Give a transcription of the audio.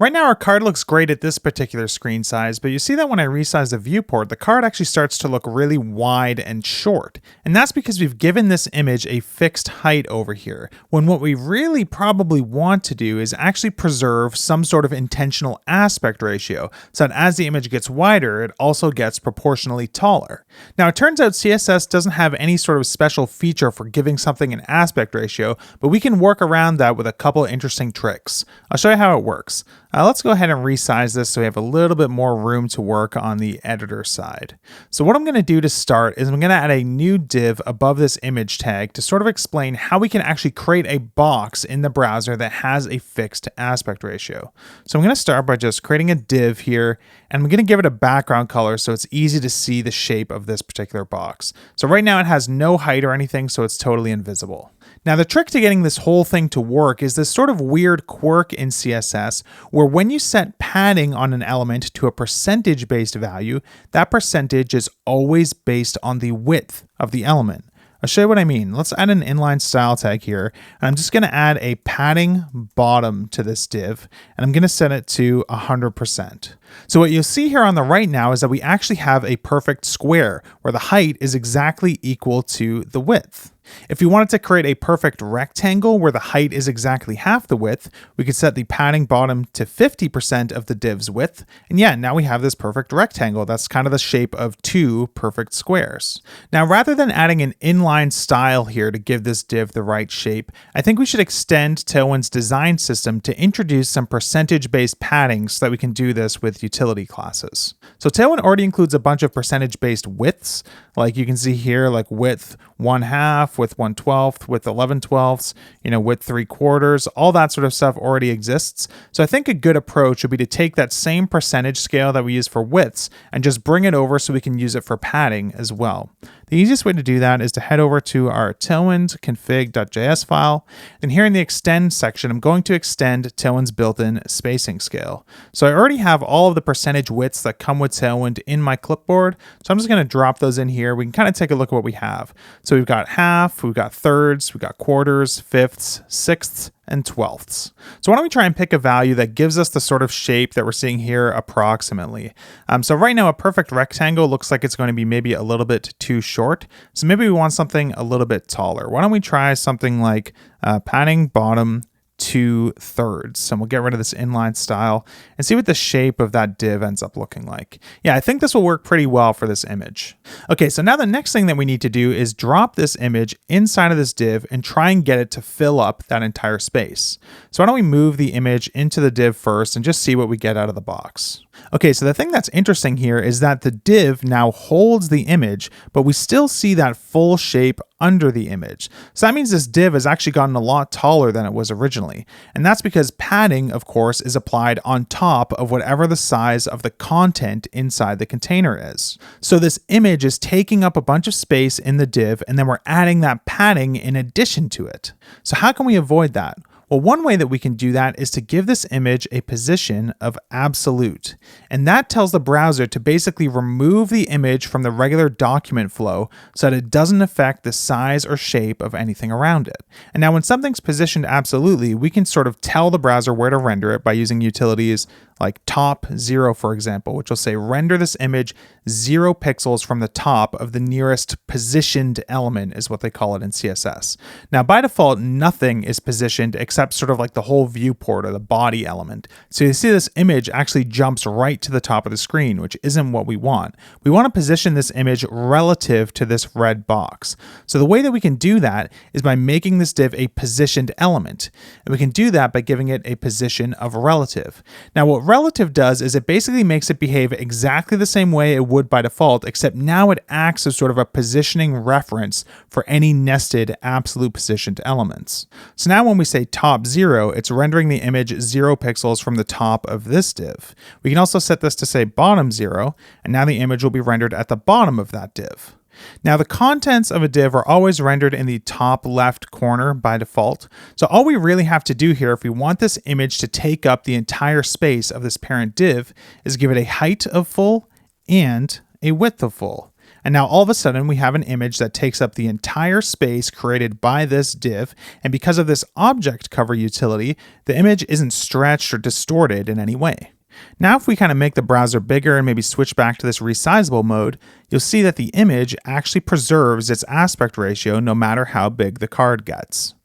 Right now our card looks great at this particular screen size, but you see that when I resize the viewport, the card actually starts to look really wide and short. And that's because we've given this image a fixed height over here, when what we really probably want to do is actually preserve some sort of intentional aspect ratio, so that as the image gets wider, it also gets proportionally taller. Now it turns out CSS doesn't have any sort of special feature for giving something an aspect ratio, but we can work around that with a couple of interesting tricks. I'll show you how it works. Let's go ahead and resize this so we have a little bit more room to work on the editor side. So what I'm going to do to start is I'm going to add a new div above this image tag to sort of explain how we can actually create a box in the browser that has a fixed aspect ratio. So I'm going to start by just creating a div here, and I'm going to give it a background color so it's easy to see the shape of this particular box. So right now it has no height or anything, so it's totally invisible. Now the trick to getting this whole thing to work is this sort of weird quirk in CSS where when you set padding on an element to a percentage based value, that percentage is always based on the width of the element. I'll show you what I mean. Let's add an inline style tag here, and I'm just going to add a padding bottom to this div, and I'm going to set it to 100%. So what you'll see here on the right now is that we actually have a perfect square where the height is exactly equal to the width. If we wanted to create a perfect rectangle where the height is exactly half the width, we could set the padding bottom to 50% of the div's width. And yeah, now we have this perfect rectangle. That's kind of the shape of two perfect squares. Now, rather than adding an inline style here to give this div the right shape, I think we should extend Tailwind's design system to introduce some percentage-based padding so that we can do this with utility classes. So Tailwind already includes a bunch of percentage-based widths, like you can see here, like width 1/2, width 1/12, width 11/12, width 3/4, all that sort of stuff already exists. So I think a good approach would be to take that same percentage scale that we use for widths and just bring it over so we can use it for padding as well. The easiest way to do that is to head over to our tailwind config.js file. And here in the extend section, I'm going to extend Tailwind's built-in spacing scale. So I already have all of the percentage widths that come with Tailwind in my clipboard. So I'm just going to drop those in here. We can kind of take a look at what we have. So we've got half, we've got thirds, we've got quarters, fifths, sixths, and twelfths. So why don't we try and pick a value that gives us the sort of shape that we're seeing here approximately. So right now a perfect rectangle looks like it's going to be maybe a little bit too short. So maybe we want something a little bit taller. Why don't we try something like padding bottom 2/3, and we'll get rid of this inline style and see what the shape of that div ends up looking like. Yeah, I think this will work pretty well for this image. Okay, so now the next thing that we need to do is drop this image inside of this div and try and get it to fill up that entire space. So why don't we move the image into the div first and just see what we get out of the box. Okay, so the thing that's interesting here is that the div now holds the image, but we still see that full shape under the image. So that means this div has actually gotten a lot taller than it was originally. And that's because padding, of course, is applied on top of whatever the size of the content inside the container is. So this image is taking up a bunch of space in the div, and then we're adding that padding in addition to it. So how can we avoid that? Well, one way that we can do that is to give this image a position of absolute. And that tells the browser to basically remove the image from the regular document flow so that it doesn't affect the size or shape of anything around it. And now when something's positioned absolutely, we can sort of tell the browser where to render it by using utilities like top 0, for example, which will say render this image 0 pixels from the top of the nearest positioned element is what they call it in CSS. Now, by default, nothing is positioned except sort of like the whole viewport or the body element. So you see this image actually jumps right to the top of the screen, which isn't what we want. We want to position this image relative to this red box. So the way that we can do that is by making this div a positioned element. And we can do that by giving it a position of relative. Now, what relative does is it basically makes it behave exactly the same way it would by default, except now it acts as sort of a positioning reference for any nested absolute positioned elements. So now when we say top 0, it's rendering the image 0 pixels from the top of this div. We can also set this to say bottom 0, and now the image will be rendered at the bottom of that div. Now the contents of a div are always rendered in the top left corner by default. So all we really have to do here if we want this image to take up the entire space of this parent div is give it a height of full and a width of full. And now all of a sudden we have an image that takes up the entire space created by this div, and because of this object cover utility, the image isn't stretched or distorted in any way. Now if we kind of make the browser bigger and maybe switch back to this resizable mode, you'll see that the image actually preserves its aspect ratio no matter how big the card gets.